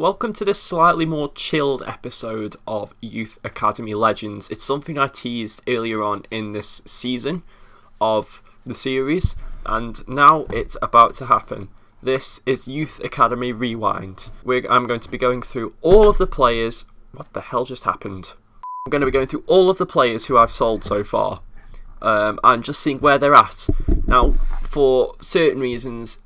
welcome to this slightly more chilled episode of Youth Academy Legends. It's something I teased earlier on in this season of the series, and now it's about to happen. This is Youth Academy Rewind. I'm going to be going through all of the players. What the hell just happened? I'm going to be going through all of the players who I've sold so far, and just seeing where they're at. Now, for certain reasons,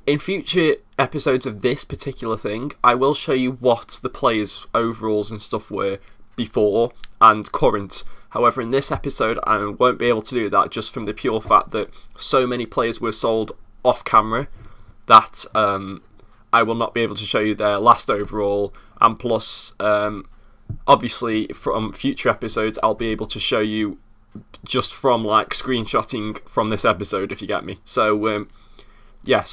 in future episodes of this particular thing, I will show you what the players' overalls and stuff were before and current. However, in this episode, I won't be able to do that just from the pure fact that so many players were sold off camera that I will not be able to show you their last overall, and plus, obviously, from future episodes, I'll be able to show you just from like screenshotting from this episode, if you get me. So, yeah,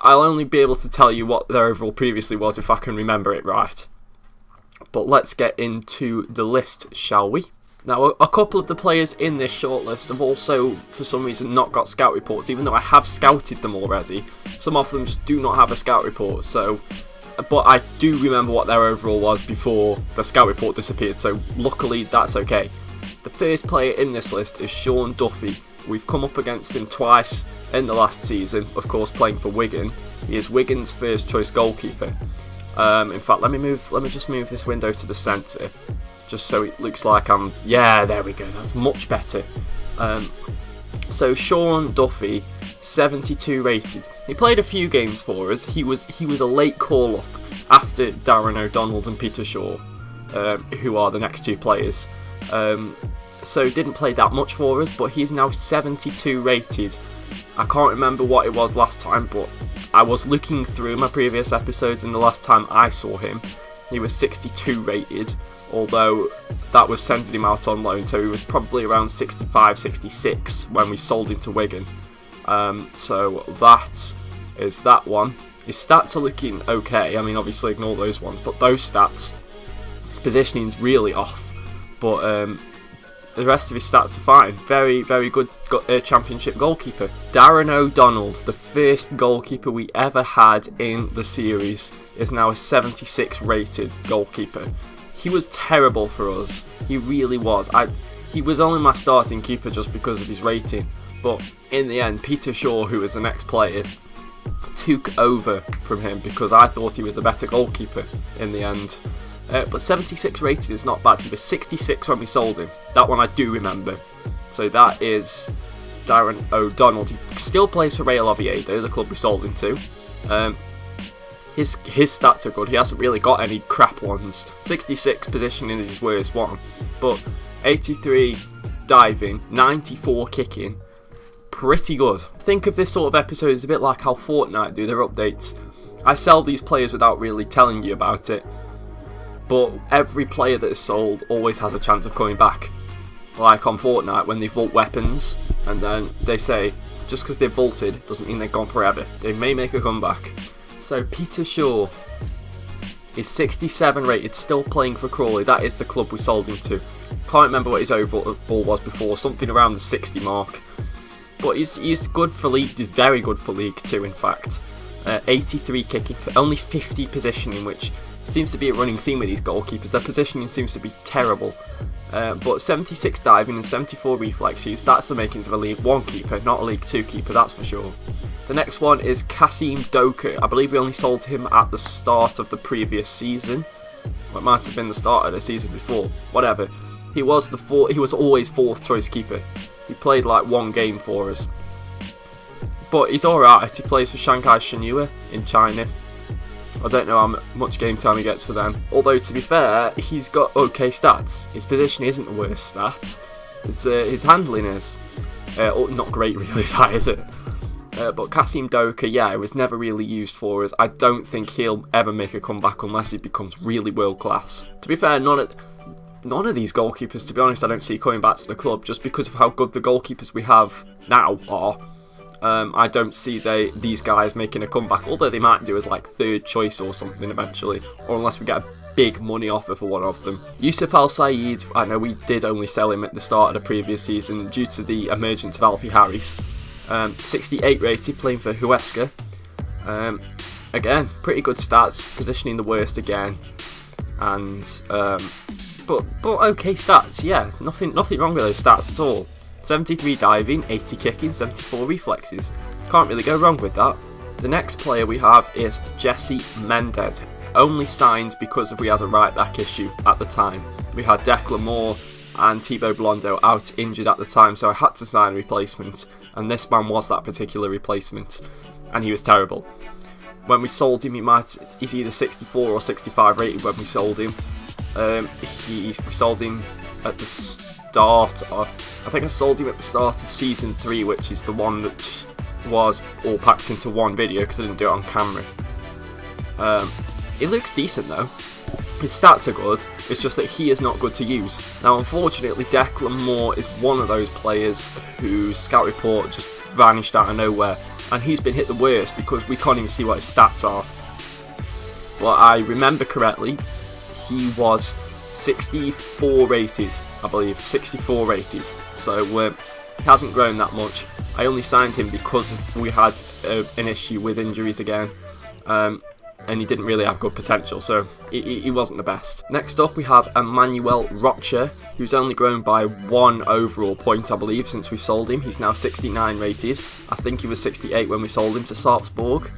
I'll only be able to tell you what their overall previously was if I can remember it right. But let's get into the list, shall we? Now, a couple of the players in this shortlist have also, for some reason, not got scout reports, even though I have scouted them already. Some of them just do not have a scout report, but I do remember what their overall was before the scout report disappeared, so luckily that's okay. The first player in this list is Sean Duffy. We've come up against him twice in the last season, of course playing for Wigan. He is Wigan's first choice goalkeeper. In fact, let me just move this window to the centre, just so it looks like yeah, there we go, that's much better. So Sean Duffy, 72 rated. He played a few games for us. He was a late call up after Darren O'Donnell and Peter Shaw, who are the next two players. So didn't play that much for us, but he's now 72 rated. I can't remember what it was last time, but I was looking through my previous episodes, and the last time I saw him, he was 62 rated, although that was sending him out on loan, so he was probably around 65, 66 when we sold him to Wigan. So that is that one. His stats are looking okay. I mean, obviously ignore those ones, but those stats, his positioning's really off, but the rest of his stats are fine. Very, very good championship goalkeeper. Darren O'Donnell, the first goalkeeper we ever had in the series, is now a 76 rated goalkeeper. He was terrible for us. He really was. He was only my starting keeper just because of his rating. But in the end, Peter Shaw, who was the next player, took over from him because I thought he was the better goalkeeper in the end. But 76 rated is not bad. He was 66 when we sold him. That one I do remember. So that is Darren O'Donnell. He still plays for Real Oviedo, the club we sold him to. His stats are good. He hasn't really got any crap ones. 66 positioning is his worst one. But 83 diving, 94 kicking. Pretty good. Think of this sort of episode as a bit like how Fortnite do their updates. I sell these players without really telling you about it. But every player that is sold always has a chance of coming back. Like on Fortnite when they vault weapons, and then they say, just because they've vaulted doesn't mean they're gone forever. They may make a comeback. So Peter Shaw is 67 rated, still playing for Crawley. That is the club we sold him to. Can't remember what his overall was before, something around the 60 mark. But he's good for League, very good for League 2 in fact. 83 kicking, for only 50 positioning, which seems to be a running theme with these goalkeepers. Their positioning seems to be terrible. But 76 diving and 74 reflexes, that's the makings of a League 1 keeper, not a League 2 keeper, that's for sure. The next one is Kasim Doka. I believe we only sold him at the start of the previous season. Well, it might have been the start of the season before. Whatever. He was always fourth choice keeper. He played like one game for us. But he's alright. He plays for Shanghai Shenhua in China. I don't know how much game time he gets for them. Although, to be fair, he's got okay stats. His position isn't the worst stat. His handling is. Not great, really, that is it. But Kasim Doka, yeah, it was never really used for us. I don't think he'll ever make a comeback unless he becomes really world class. To be fair, none of these goalkeepers, to be honest, I don't see coming back to the club just because of how good the goalkeepers we have now are. I don't see these guys making a comeback, although they might do as like third choice or something eventually, or unless we get a big money offer for one of them. Yusuf Al Saeed, I know we did only sell him at the start of the previous season due to the emergence of Alfie Harris. 68 rated, playing for Huesca. again, pretty good stats, positioning the worst again, and but okay stats. Yeah, nothing wrong with those stats at all. 73 diving, 80 kicking, 74 reflexes. Can't really go wrong with that. The next player we have is Jesse Mendes, only signed because we had a right back issue at the time. We had Declan Moore and Thibaut Blondo out injured at the time, so I had to sign a replacement, and this man was that particular replacement, and he was terrible. When we sold him, he's either 64 or 65 rated when we sold him. We sold him at the start of, I think I sold him at the start of season 3, which is the one that was all packed into one video because I didn't do it on camera. It looks decent though. His stats are good, it's just that he is not good to use. Now unfortunately Declan Moore is one of those players whose scout report just vanished out of nowhere, and he's been hit the worst because we can't even see what his stats are. But I remember correctly, he was 64 rated, I believe, 64 rated, so he hasn't grown that much. I only signed him because we had an issue with injuries again. And he didn't really have good potential, so he wasn't the best. Next up we have Emmanuel Rocher, who's only grown by 1 overall point, I believe, since we sold him. He's now 69 rated. I think he was 68 when we sold him to Sarpsborg.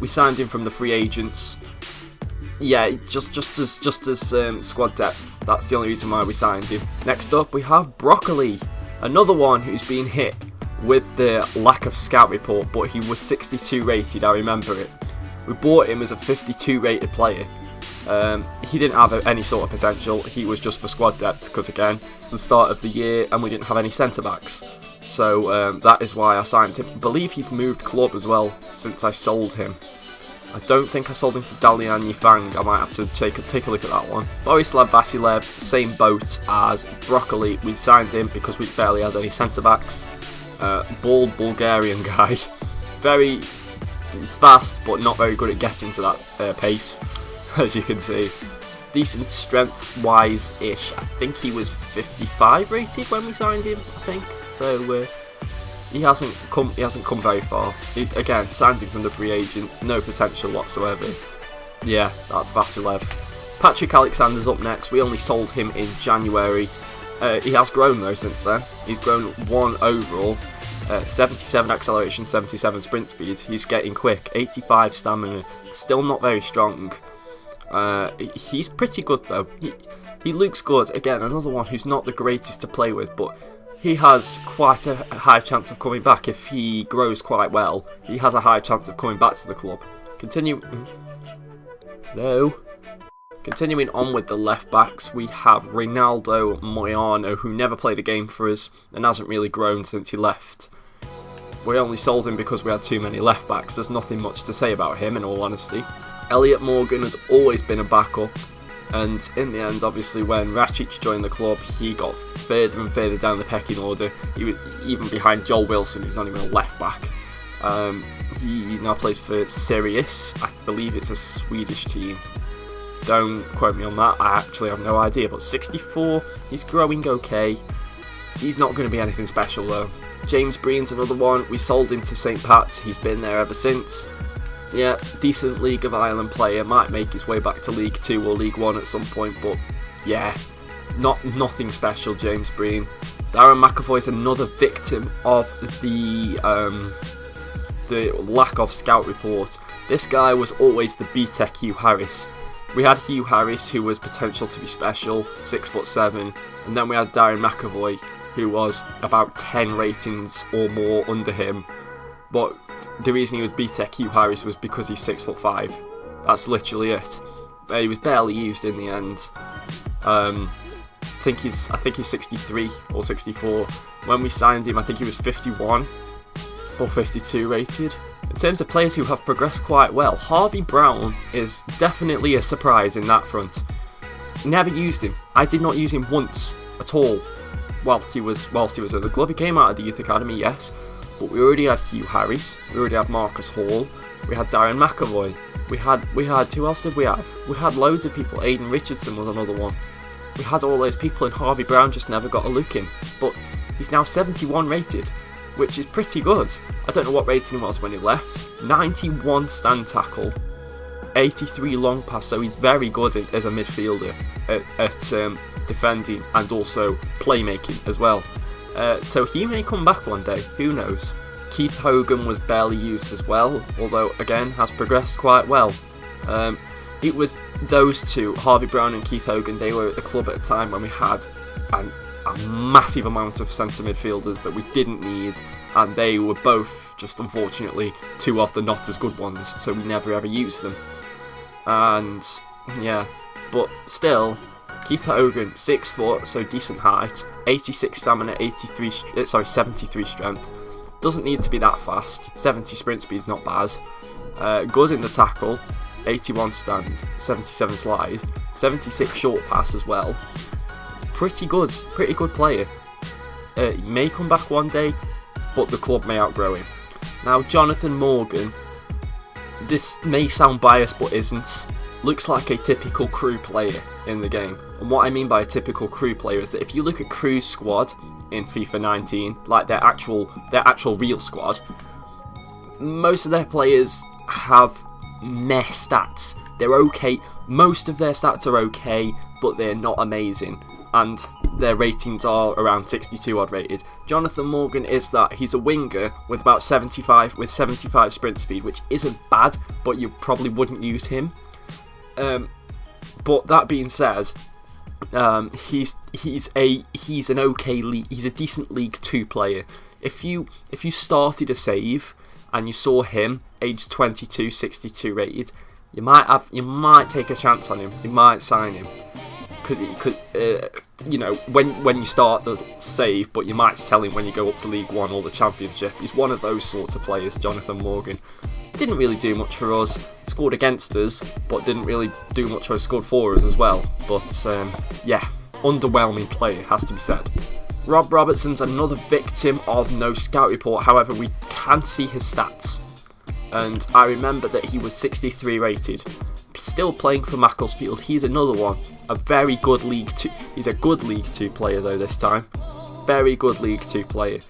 We signed him from the free agents. Yeah, just as squad depth. That's the only reason why we signed him. Next up we have Broccoli, another one who's been hit with the lack of scout report, but he was 62 rated, I remember it. We bought him as a 52 rated player. He didn't have any sort of potential, he was just for squad depth, because again, the start of the year and we didn't have any centre backs. So that is why I signed him. I believe he's moved club as well since I sold him. I don't think I sold him to Dalian Yifang, I might have to take a look at that one. Borislav Vasilev, same boat as Broccoli. We signed him because we barely had any centre backs. Bald Bulgarian guy, it's fast but not very good at getting to that pace, as you can see. Decent strength wise ish. I think he was 55 rated when we signed him, I think, so he hasn't come very far. Again, signed him from the free agents, no potential whatsoever. Yeah, that's Vasilev. Patrick Alexander's up next. We only sold him in January. He has grown though since then. He's grown 1 overall, 77 acceleration, 77 sprint speed. He's getting quick, 85 stamina. Still not very strong. He's pretty good though. He looks good. Again, another one who's not the greatest to play with, but he has quite a high chance of coming back if he grows quite well. He has a high chance of coming back to the club. Continuing on with the left backs, we have Ronaldo Moyano, who never played a game for us and hasn't really grown since he left. We only sold him because we had too many left backs. There's nothing much to say about him in all honesty. Elliot Morgan has always been a backup, and in the end, obviously, when Rakic joined the club, he got further and further down the pecking order. He was even behind Joel Wilson, who's not even a left back. He now plays for Sirius. I believe it's a Swedish team. Don't quote me on that, I actually have no idea, but 64, he's growing okay. He's not going to be anything special though. James Breen's another one. We sold him to St. Pat's, he's been there ever since. Yeah, decent League of Ireland player, might make his way back to League 2 or League 1 at some point, but yeah, nothing special, James Breen. Darren McAvoy's another victim of the lack of scout report. This guy was always the BTEC Hugh Harris. We had Hugh Harris, who was potential to be special, 6'7", and then we had Darren McAvoy, who was about 10 ratings or more under him. But the reason he was BTEC Hugh Harris was because he's 6'5". That's literally it. He was barely used in the end. I think he's 63 or 64. When we signed him, I think he was 51 or 52 rated. In terms of players who have progressed quite well, Harvey Brown is definitely a surprise in that front. Never used him. I did not use him once at all whilst he was at the club. He came out of the youth academy, yes, but we already had Hugh Harris, we already had Marcus Hall, we had Darren McAvoy, we had who else did we have? We had loads of people. Aidan Richardson was another one. We had all those people and Harvey Brown just never got a look in. But he's now 71 rated. which is pretty good. I don't know what rating he was when he left. 91 stand tackle, 83 long pass, so he's very good as a midfielder at defending and also playmaking as well. So he may come back one day, who knows. Keith Hogan was barely used as well, although again has progressed quite well. It was those two, Harvey Brown and Keith Hogan, they were at the club at a time when we had a massive amount of centre midfielders that we didn't need, and they were both just unfortunately two of the not as good ones, so we never ever used them. And yeah, but still, Keith Hogan, 6 foot, so decent height, 86 stamina, 73 strength. Doesn't need to be that fast. 70 sprint speed's not bad. Good in the tackle, 81 stand, 77 slide, 76 short pass as well. Pretty good player. He may come back one day, but the club may outgrow him. Now, Jonathan Morgan, this may sound biased but isn't. Looks like a typical crew player in the game. And what I mean by a typical crew player is that if you look at Crew's squad in FIFA 19, like their actual real squad, most of their players have meh stats. They're okay. Most of their stats are okay, but they're not amazing. And their ratings are around 62 odd rated. Jonathan Morgan is that. He's a winger with about 75 sprint speed, which isn't bad, but you probably wouldn't use him. But that being said, he's an okay he's a decent League 2 player. If you started a save and you saw him aged 22, 62 rated, you might take a chance on him. You might sign him. When you start the save, but you might sell him when you go up to League 1 or the Championship. He's one of those sorts of players, Jonathan Morgan. Didn't really do much for us, scored against us, but didn't really do much for us, scored for us as well. But yeah, underwhelming player, has to be said. Rob Robertson's another victim of no scout report, however we can see his stats. And I remember that he was 63 rated. Still playing for Macclesfield. He's another one. A very good League 2. He's a good League 2 player though this time. Very good League 2 player.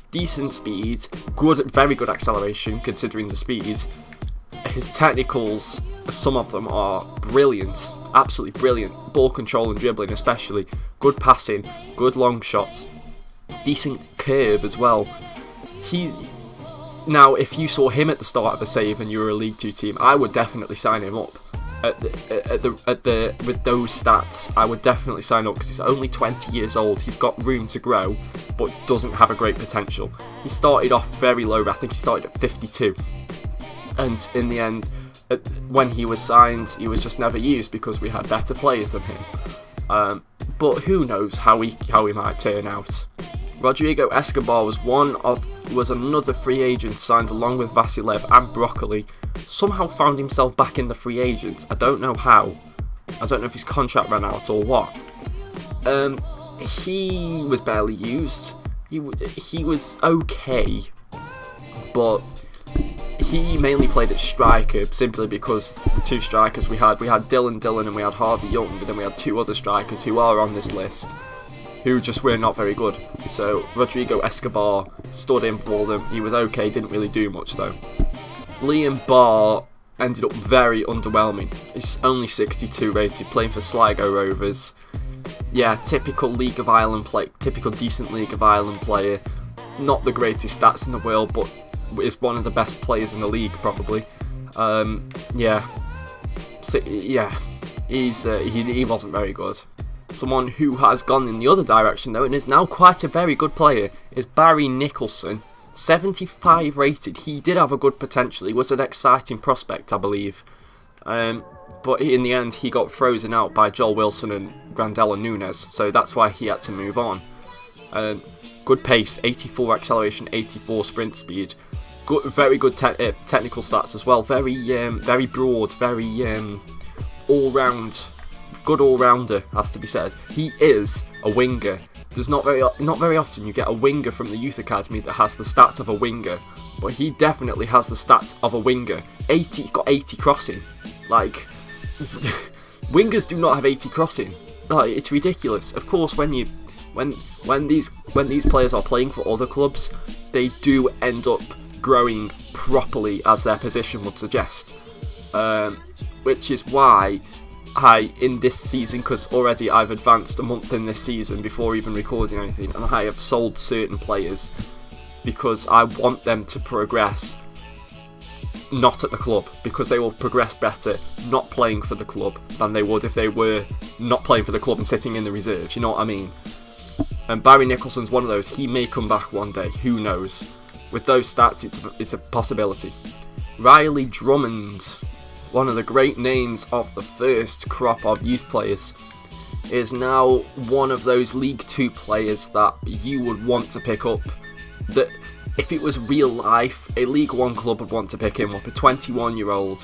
Decent speed. Very good acceleration considering the speed. His technicals, some of them are brilliant. Absolutely brilliant. Ball control and dribbling especially. Good passing. Good long shots. Decent curve as well. Now, if you saw him at the start of a save and you were a League 2 team, I would definitely sign him up. With those stats, I would definitely sign up because he's only 20 years old. He's got room to grow, but doesn't have a great potential. He started off very low. I think he started at 52, and in the end, when he was signed, he was just never used because we had better players than him. But who knows how he might turn out. Rodrigo Escobar was another free agent signed along with Vasilev and Broccoli. Somehow found himself back in the free agents. I don't know how. I don't know if his contract ran out or what. He was barely used. He was okay, but he mainly played at striker simply because the two strikers we had Dylan and we had Harvey Young, and then we had two other strikers who are on this list who just were not very good. So Rodrigo Escobar stood in for them. He was okay, didn't really do much though. Liam Barr ended up very underwhelming. He's only 62 rated, playing for Sligo Rovers. Yeah, typical League of Ireland play, typical decent League of Ireland player. Not the greatest stats in the world, but is one of the best players in the league probably. He wasn't very good. Someone who has gone in the other direction though and is now quite a very good player is Barry Nicholson. 75 rated. He did have a good potential. He was an exciting prospect, I believe. But in the end, he got frozen out by Joel Wilson and Grandella Nunes, so that's why he had to move on. Good pace, 84 acceleration, 84 sprint speed. Very good technical stats as well. Very broad, very all-round. Good all-rounder, has to be said. He is a winger. There's not very often you get a winger from the youth academy that has the stats of a winger, but he definitely has the stats of a winger. He's got 80 crossing. Like, wingers do not have 80 crossing. Like, it's ridiculous. Of course, when these players are playing for other clubs, they do end up growing properly as their position would suggest. Which is why in this season, because already I've advanced a month in this season before even recording anything, and I have sold certain players because I want them to progress not at the club, because they will progress better not playing for the club than they would if they were not playing for the club and sitting in the reserves, you know what I mean? And Barry Nicholson's one of those. He may come back one day, who knows? With those stats, it's a possibility. Riley Drummond, one of the great names of the first crop of youth players, is now one of those League 2 players that you would want to pick up. That if it was real life, a League 1 club would want to pick him up. A 21-year-old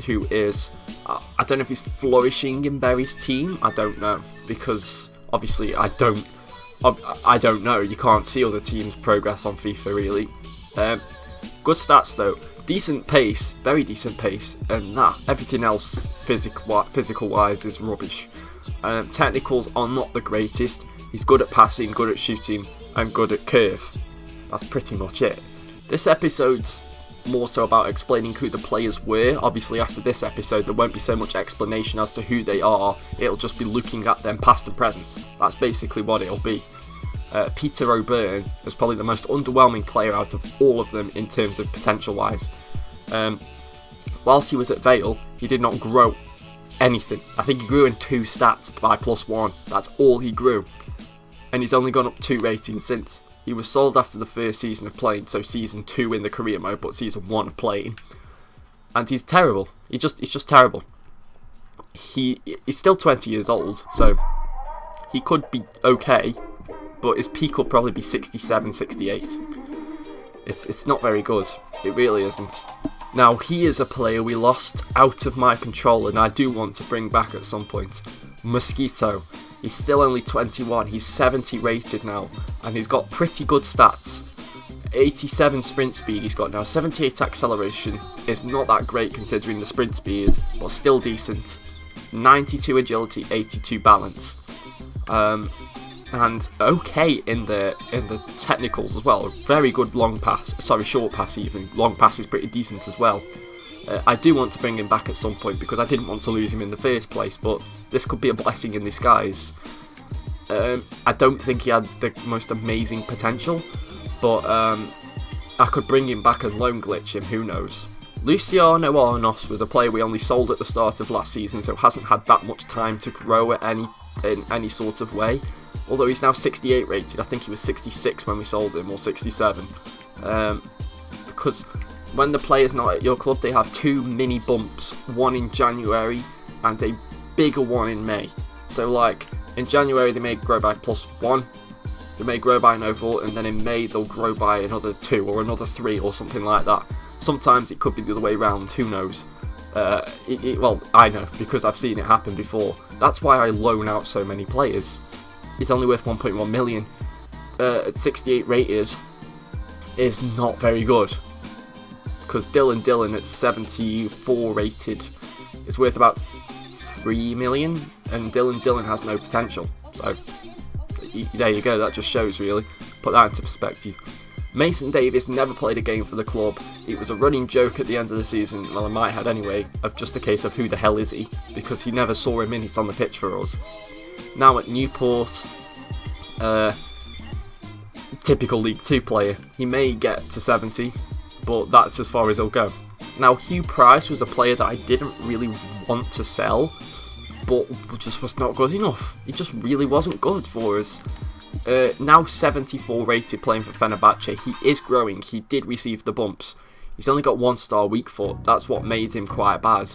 who is, I don't know if he's flourishing in Barry's team. I don't know, because obviously I don't know. You can't see other teams' progress on FIFA really. Good stats though. Decent pace, very decent pace, and everything else physical wise is rubbish. Technicals are not the greatest. He's good at passing, good at shooting, and good at curve. That's pretty much it. This episode's more so about explaining who the players were. Obviously after this episode there won't be so much explanation as to who they are, it'll just be looking at them past and present. That's basically what it'll be. Peter O'Byrne was probably the most underwhelming player out of all of them in terms of potential wise. Whilst he was at Vale, he did not grow anything. I think he grew in 2 stats by +1. That's all he grew. And he's only gone up 2 ratings since. He was sold after the first season of playing, so season 2 in the career mode, but season 1 of playing. And he's terrible. He's just terrible. He's still 20 years old, so he could be okay, but his peak will probably be 67, 68. It's not very good. It really isn't. Now, he is a player we lost out of my control, and I do want to bring back at some point. Mosquito. He's still only 21. He's 70 rated now, and he's got pretty good stats. 87 sprint speed he's got now. 78 acceleration is not that great considering the sprint speed, but still decent. 92 agility, 82 balance. And okay in the technicals as well. Very good short pass even. Long pass is pretty decent as well. I do want to bring him back at some point because I didn't want to lose him in the first place, but this could be a blessing in disguise. I don't think he had the most amazing potential, but I could bring him back and loan glitch him, who knows. Luciano Arnos was a player we only sold at the start of last season, so hasn't had that much time to grow in any sort of way. Although he's now 68 rated, I think he was 66 when we sold him, or 67. Because when the player's not at your club, they have 2 mini bumps, one in January and a bigger one in May. So like, in January they may grow by +1, they may grow by an overall, and then in May they'll grow by another 2 or another 3 or something like that. Sometimes it could be the other way round, who knows. Well, I know, because I've seen it happen before. That's why I loan out so many players. He's only worth 1.1 million. At 68 rated is not very good. Because Dylan at 74 rated is worth about 3 million, and Dylan has no potential. So there you go, that just shows really. Put that into perspective. Mason Davis never played a game for the club. It was a running joke at the end of the season, well in my head anyway, of just a case of who the hell is he, because he never saw a minute on the pitch for us. Now at Newport, typical League 2 player. He may get to 70, but that's as far as he'll go. Now Hugh Price was a player that I didn't really want to sell, but just was not good enough. He just really wasn't good for us. Now 74 rated playing for Fenerbahce. He is growing. He did receive the bumps. He's only got 1 star weak foot. That's what made him quite bad.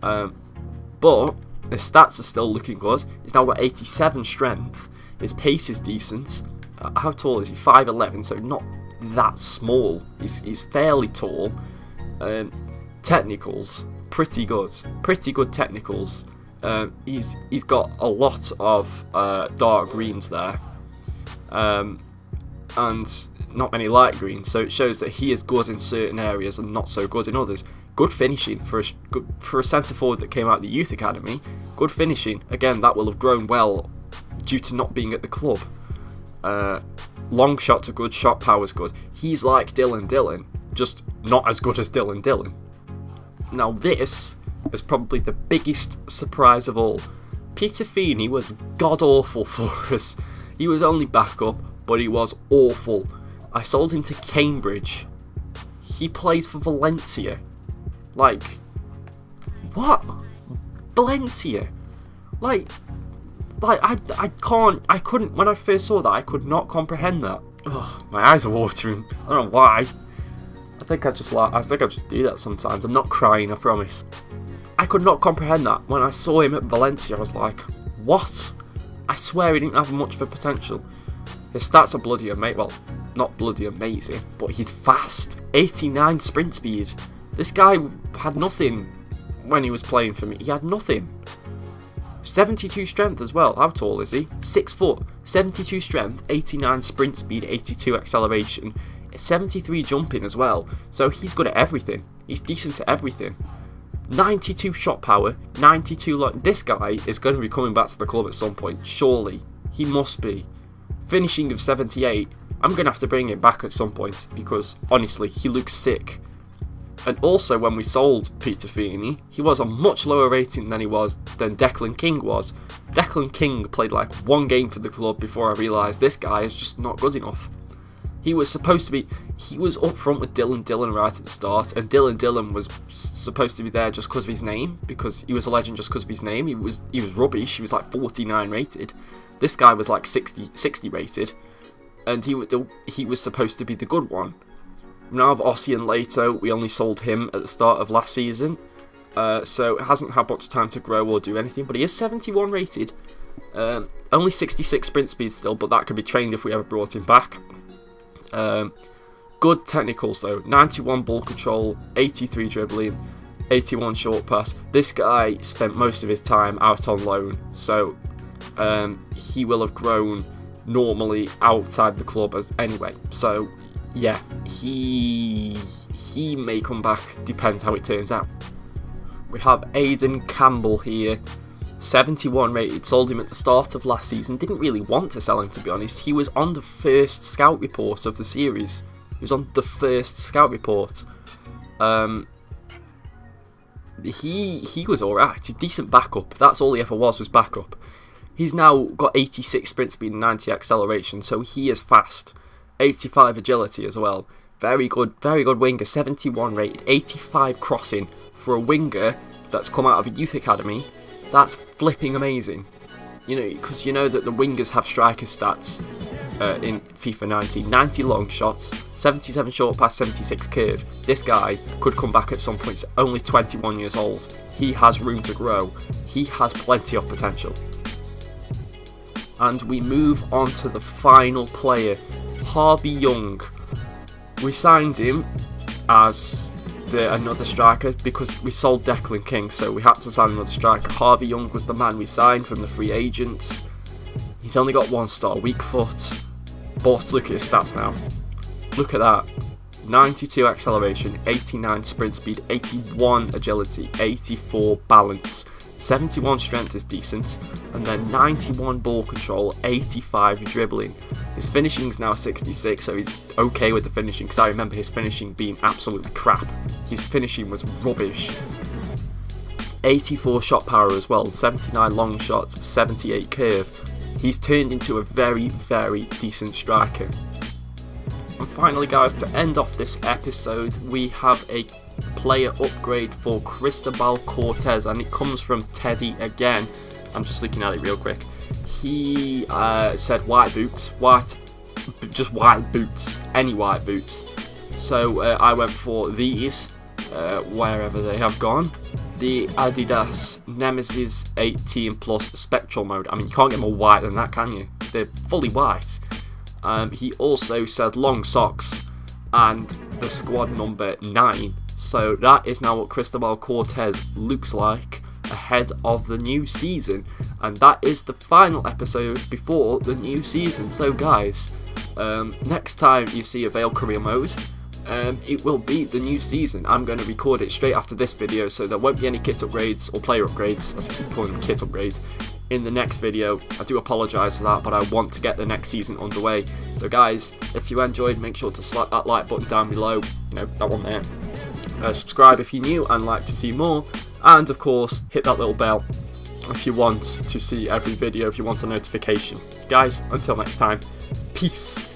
But his stats are still looking good. He's now got 87 strength. His pace is decent. How tall is he? 5'11", so not that small. He's fairly tall. Technicals, pretty good. Pretty good technicals. He's got a lot of dark greens there. And not many light greens, so it shows that he is good in certain areas and not so good in others. Good finishing for a centre forward that came out of the youth academy. Good finishing. Again, that will have grown well due to not being at the club. long shots are good, shot power's good. He's like Dillon, just not as good as Dillon. Now this is probably the biggest surprise of all. Peter Feeney was god-awful for us. He was only backup, but he was awful. I sold him to Cambridge. He plays for Valencia. Like, what? Valencia? Like I couldn't, when I first saw that, I could not comprehend that. Oh, my eyes are watering. I don't know why. I think I just do that sometimes. I'm not crying, I promise. I could not comprehend that. When I saw him at Valencia, I was like, what? I swear he didn't have much for potential. His stats are bloody amazing. Well, not bloody amazing, but he's fast. 89 sprint speed. This guy had nothing when he was playing for me. He had nothing. 72 strength as well. How tall is he? 6 foot. 72 strength, 89 sprint speed, 82 acceleration, 73 jumping as well. So he's good at everything. He's decent at everything. 92 shot power, 92 this guy is going to be coming back to the club at some point, surely. He must be. Finishing of 78, I'm going to have to bring him back at some point, because honestly, he looks sick. And also, when we sold Peter Feeney, he was a much lower rating than Declan King was. Declan King played like one game for the club before I realised this guy is just not good enough. He was up front with Dillon right at the start, and Dillon was supposed to be there just because of his name, because he was a legend just because of his name. He was rubbish. He was like 49 rated. This guy was like 60 rated, and he was supposed to be the good one. Now of Ossie and Leto, we only sold him at the start of last season, so it hasn't had much time to grow or do anything, but he is 71 rated. Only 66 sprint speed still, but that could be trained if we ever brought him back. Good technicals though, 91 ball control, 83 dribbling, 81 short pass. This guy spent most of his time out on loan, so he will have grown normally outside the club anyway. So yeah, he may come back, depends how it turns out. We have Aidan Campbell here, 71 rated, sold him at the start of last season. Didn't really want to sell him, to be honest. He was on the first scout report of the series. He was on the first scout report. He was alright, a decent backup. That's all he ever was backup. He's now got 86 sprint speed and 90 acceleration, so he is fast. 85 agility as well. Very good winger, 71 rated, 85 crossing for a winger that's come out of a youth academy. That's flipping amazing. You know, because you know that the wingers have striker stats in FIFA 19. 90 long shots, 77 short pass, 76 curve. This guy could come back at some point. He's only 21 years old. He has room to grow. He has plenty of potential. And we move on to the final player, Harvey Young. We signed him as another striker because we sold Declan King, so we had to sign another striker. Harvey Young was the man we signed from the free agents. He's only got 1 star, weak foot, but look at his stats now. Look at that. 92 acceleration, 89 sprint speed, 81 agility, 84 balance, 71 strength is decent, and then 91 ball control, 85 dribbling. His finishing is now 66, so he's okay with the finishing, because I remember his finishing being absolutely crap. His finishing was rubbish. 84 shot power as well, 79 long shots, 78 curve. He's turned into a very, very decent striker. And finally, guys, to end off this episode, we have a player upgrade for Cristobal Cortez, and it comes from Teddy again. I'm just looking at it real quick. He said white boots, just white boots, any white boots. So I went for these, wherever they have gone. The Adidas Nemesis 18 Plus Spectral Mode. I mean, you can't get more white than that, can you? They're fully white. He also said long socks and the squad number 9. So that is now what Cristobal Cortez looks like ahead of the new season. And that is the final episode before the new season. So guys, next time you see a Vale career mode, it will be the new season. I'm going to record it straight after this video, so there won't be any kit upgrades or player upgrades, as I keep calling them kit upgrades, in the next video. I do apologise for that, but I want to get the next season underway. So guys, if you enjoyed, make sure to slap that like button down below, you know, that one there. Subscribe if you're new and like to see more, and of course hit that little bell if you want to see every video, if you want a notification. Guys, until next time, peace.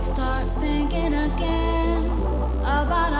Start thinking again about